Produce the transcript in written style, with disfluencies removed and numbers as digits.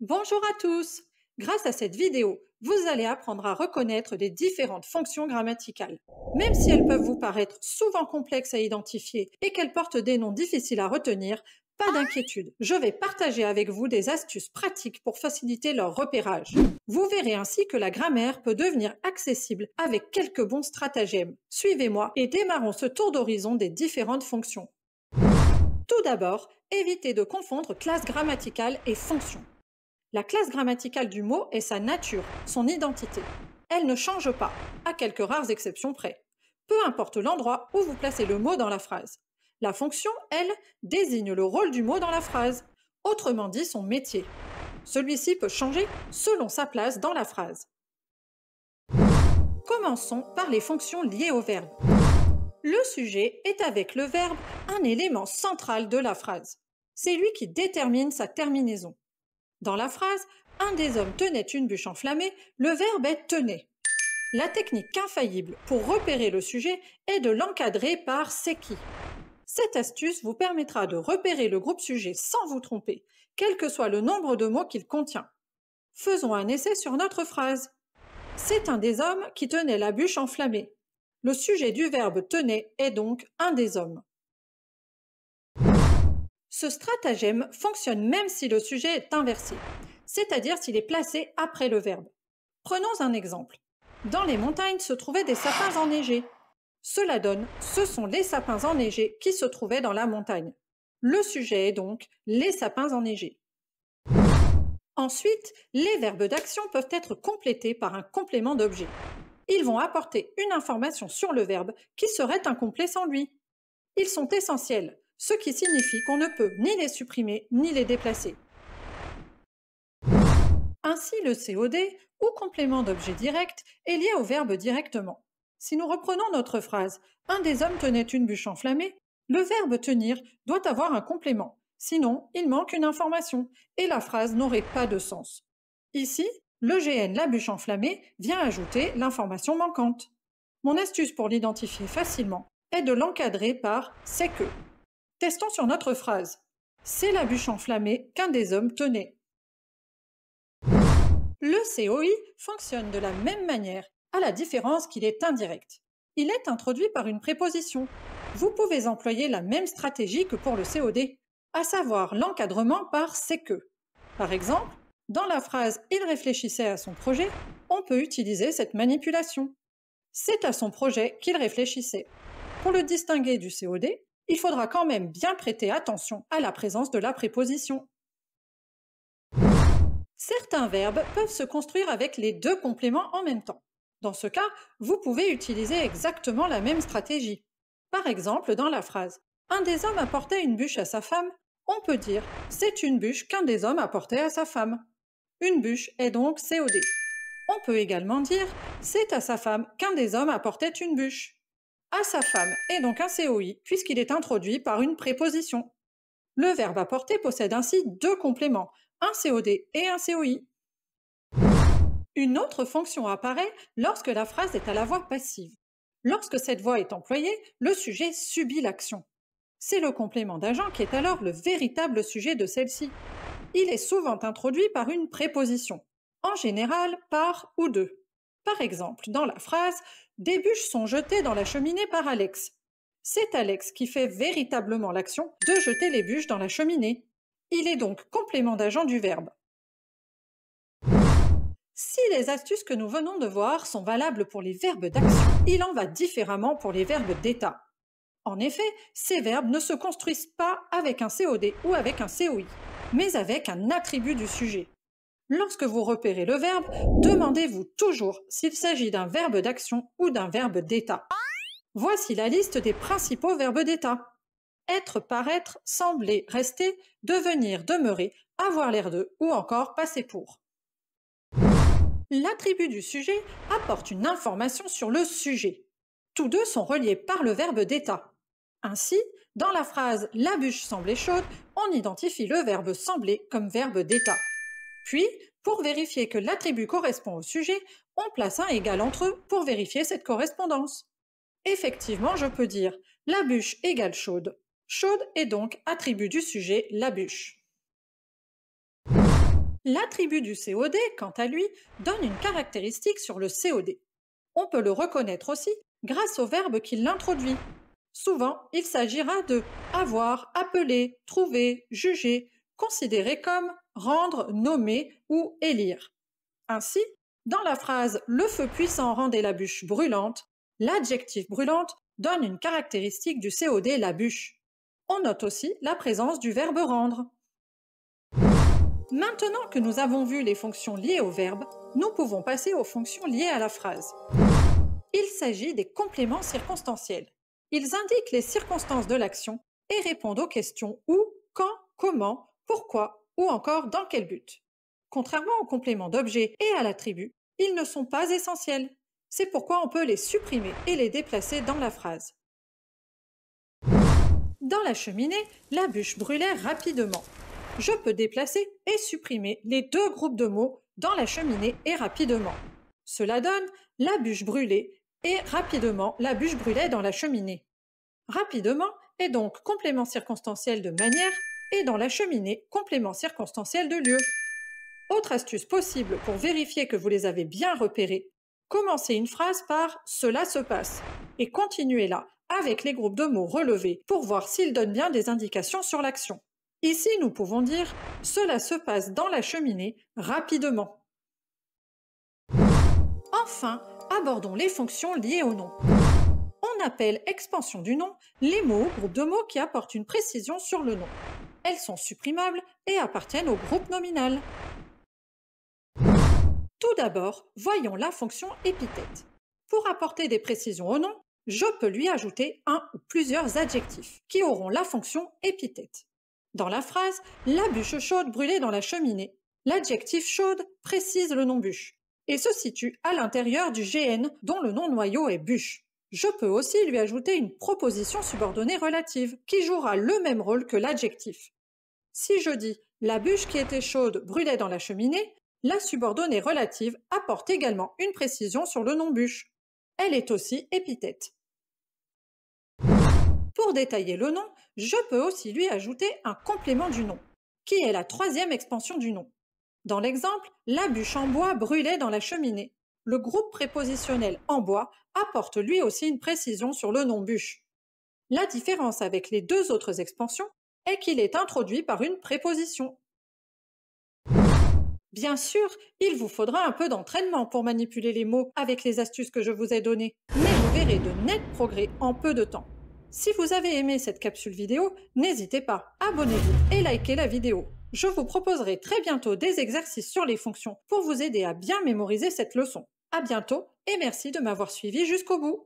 Bonjour à tous! Grâce à cette vidéo, vous allez apprendre à reconnaître les différentes fonctions grammaticales. Même si elles peuvent vous paraître souvent complexes à identifier et qu'elles portent des noms difficiles à retenir, pas d'inquiétude, je vais partager avec vous des astuces pratiques pour faciliter leur repérage. Vous verrez ainsi que la grammaire peut devenir accessible avec quelques bons stratagèmes. Suivez-moi et démarrons ce tour d'horizon des différentes fonctions. Tout d'abord, évitez de confondre classe grammaticale et fonction. La classe grammaticale du mot est sa nature, son identité. Elle ne change pas, à quelques rares exceptions près. Peu importe l'endroit où vous placez le mot dans la phrase. La fonction, elle, désigne le rôle du mot dans la phrase, autrement dit son métier. Celui-ci peut changer selon sa place dans la phrase. Commençons par les fonctions liées au verbe. Le sujet est avec le verbe un élément central de la phrase. C'est lui qui détermine sa terminaison. Dans la phrase « Un des hommes tenait une bûche enflammée », le verbe est « tenait ». La technique infaillible pour repérer le sujet est de l'encadrer par « c'est qui ». Cette astuce vous permettra de repérer le groupe sujet sans vous tromper, quel que soit le nombre de mots qu'il contient. Faisons un essai sur notre phrase. C'est un des hommes qui tenait la bûche enflammée. Le sujet du verbe « tenait » est donc « un des hommes ». Ce stratagème fonctionne même si le sujet est inversé, c'est-à-dire s'il est placé après le verbe. Prenons un exemple. Dans les montagnes se trouvaient des sapins enneigés. Cela donne « ce sont les sapins enneigés qui se trouvaient dans la montagne ». Le sujet est donc « les sapins enneigés ». Ensuite, les verbes d'action peuvent être complétés par un complément d'objet. Ils vont apporter une information sur le verbe qui serait incomplet sans lui. Ils sont essentiels, ce qui signifie qu'on ne peut ni les supprimer ni les déplacer. Ainsi, le COD, ou complément d'objet direct, est lié au verbe directement. Si nous reprenons notre phrase « Un des hommes tenait une bûche enflammée », le verbe tenir doit avoir un complément, sinon il manque une information et la phrase n'aurait pas de sens. Ici, le GN la bûche enflammée vient ajouter l'information manquante. Mon astuce pour l'identifier facilement est de l'encadrer par « c'est que ». Testons sur notre phrase. C'est la bûche enflammée qu'un des hommes tenait. Le COI fonctionne de la même manière, à la différence qu'il est indirect. Il est introduit par une préposition. Vous pouvez employer la même stratégie que pour le COD, à savoir l'encadrement par « c'est que ». Par exemple, dans la phrase « il réfléchissait à son projet », on peut utiliser cette manipulation. C'est à son projet qu'il réfléchissait. Pour le distinguer du COD, il faudra quand même bien prêter attention à la présence de la préposition. Certains verbes peuvent se construire avec les deux compléments en même temps. Dans ce cas, vous pouvez utiliser exactement la même stratégie. Par exemple, dans la phrase « Un des hommes apportait une bûche à sa femme », on peut dire « C'est une bûche qu'un des hommes apportait à sa femme ». Une bûche est donc COD. On peut également dire « C'est à sa femme qu'un des hommes apportait une bûche ». À sa femme est donc un COI puisqu'il est introduit par une préposition. Le verbe apporter possède ainsi deux compléments, un COD et un COI. Une autre fonction apparaît lorsque la phrase est à la voix passive. Lorsque cette voix est employée, le sujet subit l'action. C'est le complément d'agent qui est alors le véritable sujet de celle-ci. Il est souvent introduit par une préposition, en général par ou de. Par exemple, dans la phrase « Des bûches sont jetées dans la cheminée par Alex ». C'est Alex qui fait véritablement l'action de jeter les bûches dans la cheminée. Il est donc complément d'agent du verbe. Si les astuces que nous venons de voir sont valables pour les verbes d'action, il en va différemment pour les verbes d'état. En effet, ces verbes ne se construisent pas avec un COD ou avec un COI, mais avec un attribut du sujet. Lorsque vous repérez le verbe, demandez-vous toujours s'il s'agit d'un verbe d'action ou d'un verbe d'état. Voici la liste des principaux verbes d'état. Être, paraître, sembler, rester, devenir, demeurer, avoir l'air de ou encore passer pour. L'attribut du sujet apporte une information sur le sujet. Tous deux sont reliés par le verbe d'état. Ainsi, dans la phrase « La bûche semblait chaude », on identifie le verbe sembler comme verbe d'état. Puis, pour vérifier que l'attribut correspond au sujet, on place un égal entre eux pour vérifier cette correspondance. Effectivement, je peux dire « La bûche égale chaude ». Chaude est donc attribut du sujet « la bûche ». L'attribut du COD, quant à lui, donne une caractéristique sur le COD. On peut le reconnaître aussi grâce au verbe qui l'introduit. Souvent, il s'agira de avoir, appeler, trouver, juger, considérer comme, rendre, nommer ou élire. Ainsi, dans la phrase le feu puissant rendait la bûche brûlante, l'adjectif brûlante donne une caractéristique du COD la bûche. On note aussi la présence du verbe rendre. Maintenant que nous avons vu les fonctions liées au verbe, nous pouvons passer aux fonctions liées à la phrase. Il s'agit des compléments circonstanciels. Ils indiquent les circonstances de l'action et répondent aux questions où, quand, comment, pourquoi ou encore dans quel but. Contrairement aux compléments d'objet et à l'attribut, ils ne sont pas essentiels. C'est pourquoi on peut les supprimer et les déplacer dans la phrase. Dans la cheminée, la bûche brûlait rapidement. Je peux déplacer et supprimer les deux groupes de mots dans la cheminée et rapidement. Cela donne la bûche brûlait et rapidement la bûche brûlait dans la cheminée. Rapidement est donc complément circonstanciel de manière et dans la cheminée complément circonstanciel de lieu. Autre astuce possible pour vérifier que vous les avez bien repérés, commencez une phrase par « cela se passe » et continuez-la avec les groupes de mots relevés pour voir s'ils donnent bien des indications sur l'action. Ici, nous pouvons dire « cela se passe dans la cheminée rapidement ». Enfin, abordons les fonctions liées au nom. On appelle expansion du nom les mots ou groupes de mots qui apportent une précision sur le nom. Elles sont supprimables et appartiennent au groupe nominal. Tout d'abord, voyons la fonction épithète. Pour apporter des précisions au nom, je peux lui ajouter un ou plusieurs adjectifs qui auront la fonction épithète. Dans la phrase « la bûche chaude brûlait dans la cheminée », l'adjectif chaude précise le nom bûche et se situe à l'intérieur du GN dont le nom noyau est bûche. Je peux aussi lui ajouter une proposition subordonnée relative qui jouera le même rôle que l'adjectif. Si je dis « la bûche qui était chaude brûlait dans la cheminée », la subordonnée relative apporte également une précision sur le nom bûche. Elle est aussi épithète. Pour détailler le nom, je peux aussi lui ajouter un complément du nom, qui est la troisième expansion du nom. Dans l'exemple, la bûche en bois brûlait dans la cheminée. Le groupe prépositionnel en bois apporte lui aussi une précision sur le nom bûche. La différence avec les deux autres expansions est qu'il est introduit par une préposition. Bien sûr, il vous faudra un peu d'entraînement pour manipuler les mots avec les astuces que je vous ai données, mais vous verrez de nets progrès en peu de temps. Si vous avez aimé cette capsule vidéo, n'hésitez pas, abonnez-vous et likez la vidéo. Je vous proposerai très bientôt des exercices sur les fonctions pour vous aider à bien mémoriser cette leçon. À bientôt et merci de m'avoir suivi jusqu'au bout.